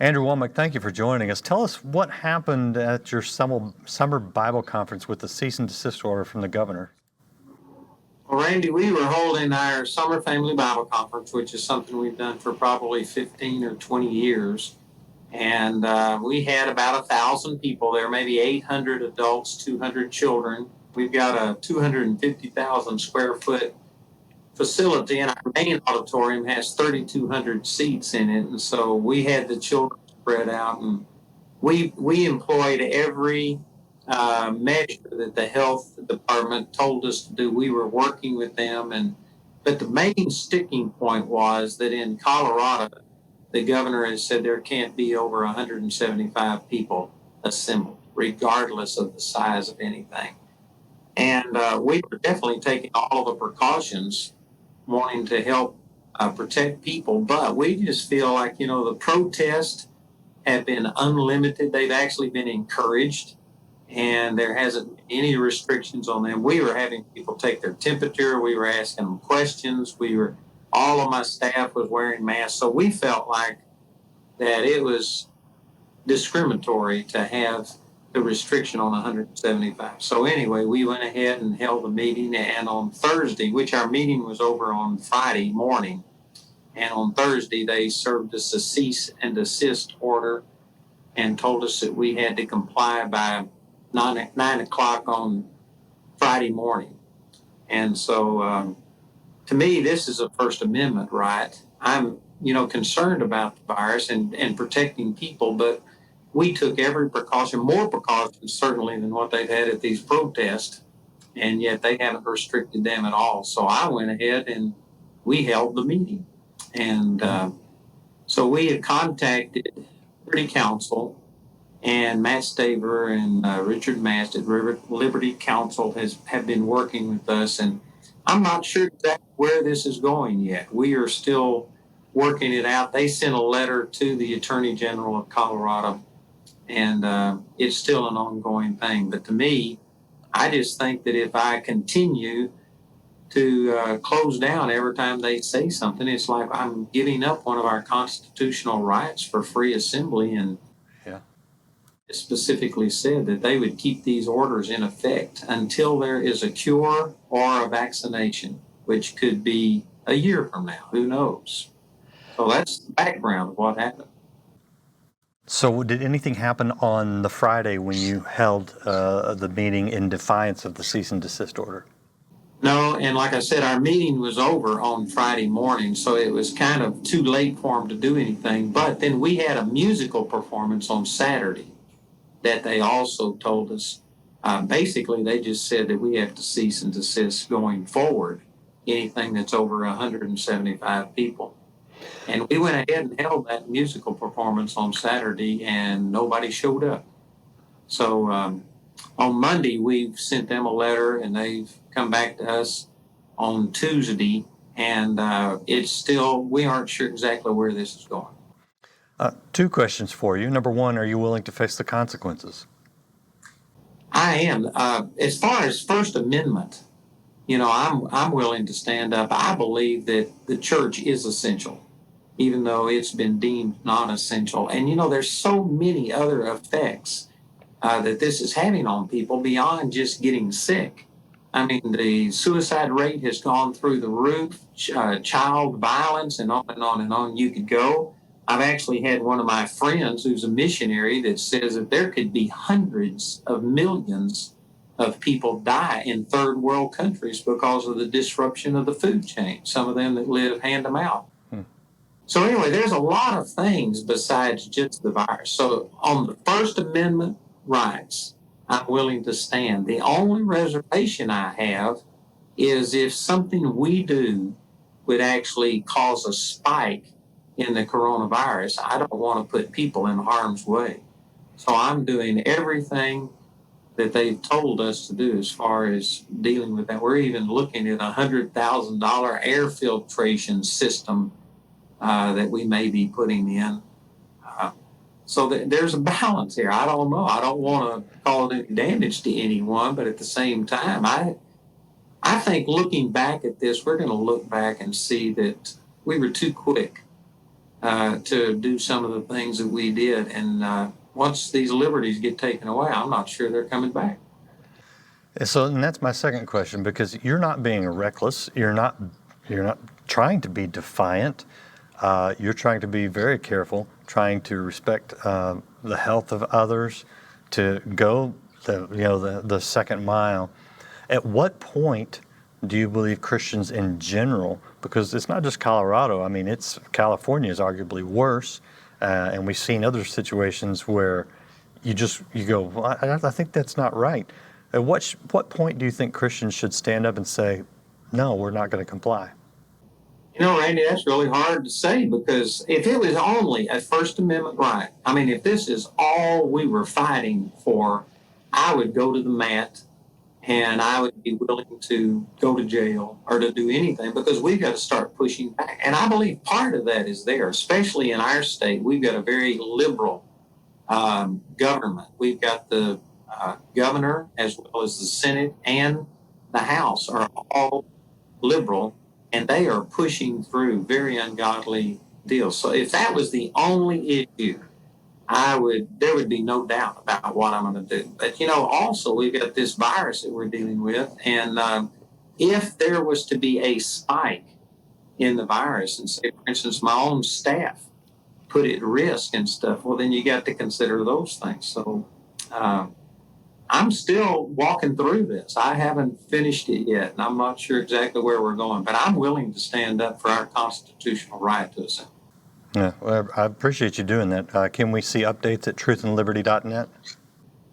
Andrew Wommack, thank you for joining us. Tell us what happened at your summer Bible conference with the cease and desist order from the governor. Well, Randy, we were holding our Summer Family Bible Conference, which is something we've done for probably 15 or 20 years. And we had about 1,000 people there, maybe 800 adults, 200 children. We've got a 250,000 square foot facility, and our main auditorium has 3,200 seats in it. And so we had the children spread out, and we employed every measure that the health department told us to do. We were working with them, but the main sticking point was that in Colorado, the governor has said there can't be over 175 people assembled, regardless of the size of anything. And we were definitely taking all of the precautions, wanting to help protect people. But we just feel like, the protests have been unlimited. They've actually been encouraged, and there hasn't been any restrictions on them. We were having people take their temperature. We were asking them questions. All of my staff was wearing masks. So we felt like that it was discriminatory to have the restriction on 175. So anyway, we went ahead and held a meeting, and on Thursday, which our meeting was over on Friday morning, and on Thursday they served us a cease and desist order and told us that we had to comply by 9 o'clock on Friday morning. And so to me, this is a First Amendment right. I'm, concerned about the virus and protecting people, but we took every precaution, more precautions certainly than what they've had at these protests, and yet they haven't restricted them at all. So I went ahead and we held the meeting. And so we had contacted Liberty Council, and Matt Staver and Richard Mast at Liberty Council have been working with us, and I'm not sure exactly where this is going yet. We are still working it out. They sent a letter to the Attorney General of Colorado, and it's still an ongoing thing. But to me, I just think that if I continue to close down every time they say something, it's like I'm giving up one of our constitutional rights for free assembly. And it specifically said that they would keep these orders in effect until there is a cure or a vaccination, which could be a year from now. Who knows? So that's the background of what happened. So did anything happen on the Friday when you held the meeting in defiance of the cease and desist order? No, and like I said, our meeting was over on Friday morning, so it was kind of too late for them to do anything. But then we had a musical performance on Saturday that they also told us. Basically, they just said that we have to cease and desist going forward, anything that's over 175 people. And we went ahead and held that musical performance on Saturday, and nobody showed up. So on Monday, we've sent them a letter, and they've come back to us on Tuesday, and we aren't sure exactly where this is going. Two questions for you. Number one, are you willing to face the consequences? I am. As far as First Amendment, I'm willing to stand up. I believe that the church is essential, even though it's been deemed non-essential. And, there's so many other effects that this is having on people beyond just getting sick. I mean, the suicide rate has gone through the roof, child violence, and on and on and on you could go. I've actually had one of my friends who's a missionary that says that there could be hundreds of millions of people die in third world countries because of the disruption of the food chain, some of them that live hand to mouth. So anyway, there's a lot of things besides just the virus. So on the First Amendment rights, I'm willing to stand. The only reservation I have is if something we do would actually cause a spike in the coronavirus, I don't want to put people in harm's way. So I'm doing everything that they've told us to do as far as dealing with that. We're even looking at a $100,000 air filtration system that we may be putting in. So there's a balance here. I don't know. I don't want to cause any damage to anyone, but at the same time, I think looking back at this, we're going to look back and see that we were too quick to do some of the things that we did. And once these liberties get taken away, I'm not sure they're coming back. And that's my second question, because you're not being reckless. You're not trying to be defiant. You're trying to be very careful, trying to respect the health of others, to go the second mile. At what point do you believe Christians in general, because it's not just Colorado, I mean, it's California is arguably worse, and we've seen other situations where you go, well, I think that's not right. At what point do you think Christians should stand up and say, no, we're not going to comply? You know, Randy, that's really hard to say, because if it was only a First Amendment right, I mean, if this is all we were fighting for, I would go to the mat and I would be willing to go to jail or to do anything, because we've got to start pushing back. And I believe part of that is there, especially in our state. We've got a very liberal government. We've got the governor, as well as the Senate and the House, are all liberal, and they are pushing through very ungodly deals. So if that was the only issue, there would be no doubt about what I'm going to do. But also we've got this virus that we're dealing with, and if there was to be a spike in the virus, and say, for instance, my own staff put at risk and stuff, well, then you got to consider those things. So I'm still walking through this. I haven't finished it yet, and I'm not sure exactly where we're going, but I'm willing to stand up for our constitutional right to assembly. Yeah, well, I appreciate you doing that. Can we see updates at truthandliberty.net?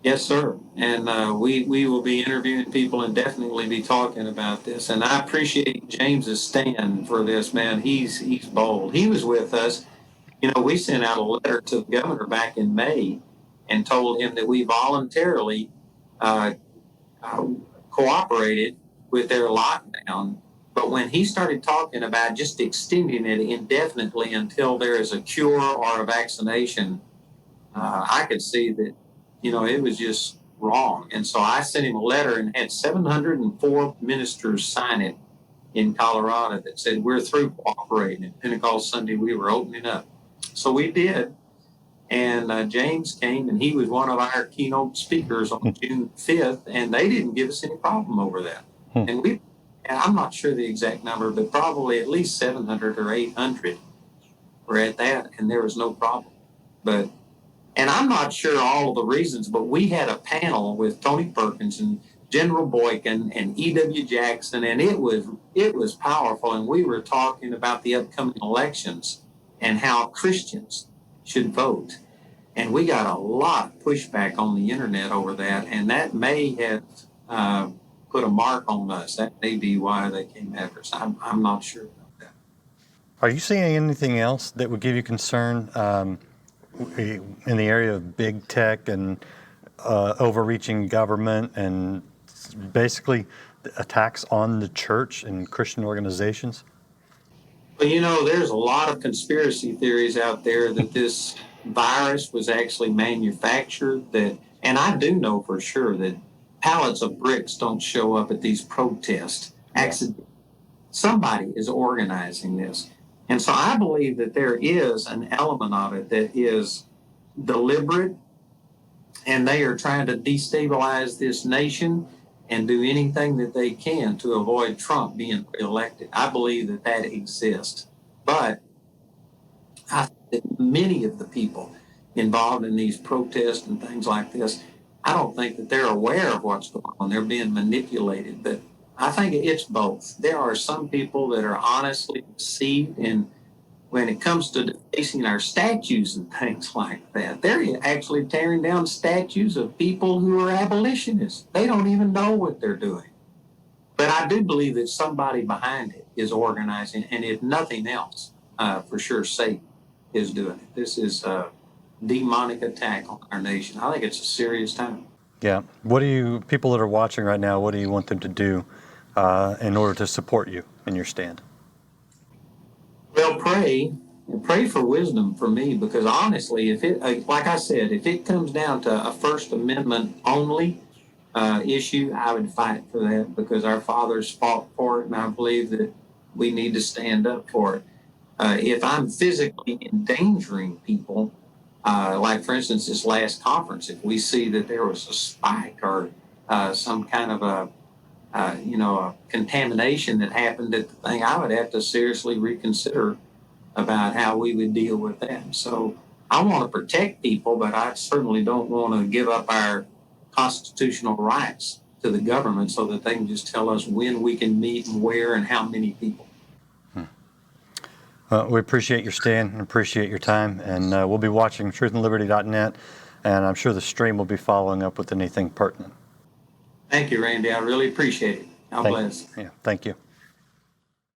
Yes, sir. And we will be interviewing people and definitely be talking about this. And I appreciate James's stand for this, man. He's bold. He was with us. We sent out a letter to the governor back in May and told him that we voluntarily cooperated with their lockdown. But when he started talking about just extending it indefinitely until there is a cure or a vaccination, I could see that, it was just wrong. And so I sent him a letter and had 704 ministers sign it in Colorado that said, we're through cooperating. And Pentecost Sunday, we were opening up. So we did. And James came, and he was one of our keynote speakers on June 5th, and they didn't give us any problem over that. And I'm not sure the exact number, but probably at least 700 or 800 were at that, and there was no problem. And I'm not sure all of the reasons, but we had a panel with Tony Perkins and General Boykin and E.W. Jackson, and it was powerful. And we were talking about the upcoming elections and how Christians should vote. And we got a lot of pushback on the internet over that, and that may have put a mark on us. That may be why they came after us. I'm not sure about that. Are you seeing anything else that would give you concern in the area of big tech and overreaching government and basically attacks on the church and Christian organizations? Well, there's a lot of conspiracy theories out there that this virus was actually manufactured, and I do know for sure that pallets of bricks don't show up at these protests accidentally. Somebody is organizing this. And so I believe that there is an element of it that is deliberate, and they are trying to destabilize this nation and do anything that they can to avoid Trump being elected. I believe that exists. But I think that many of the people involved in these protests and things like this, I don't think that they're aware of what's going on. They're being manipulated. But I think it's both. There are some people that are honestly deceived, and when it comes to defacing our statues and things like that, they're actually tearing down statues of people who are abolitionists. They don't even know what they're doing. But I do believe that somebody behind it is organizing, and if nothing else, for sure Satan is doing it. This is a demonic attack on our nation. I think it's a serious time. Yeah. People that are watching right now, what do you want them to do in order to support you in your stand? Well, pray for wisdom for me, because honestly, like I said, if it comes down to a First Amendment only issue, I would fight for that, because our fathers fought for it, and I believe that we need to stand up for it. if I'm physically endangering people, like for instance, this last conference, if we see that there was a spike or some kind of a contamination that happened at the thing, I would have to seriously reconsider about how we would deal with that. So I want to protect people, but I certainly don't want to give up our constitutional rights to the government so that they can just tell us when we can meet and where and how many people. We appreciate your stand and appreciate your time, and we'll be watching truthandliberty.net, and I'm sure the stream will be following up with anything pertinent. Thank you, Randy. I really appreciate it. God bless. Yeah, thank you.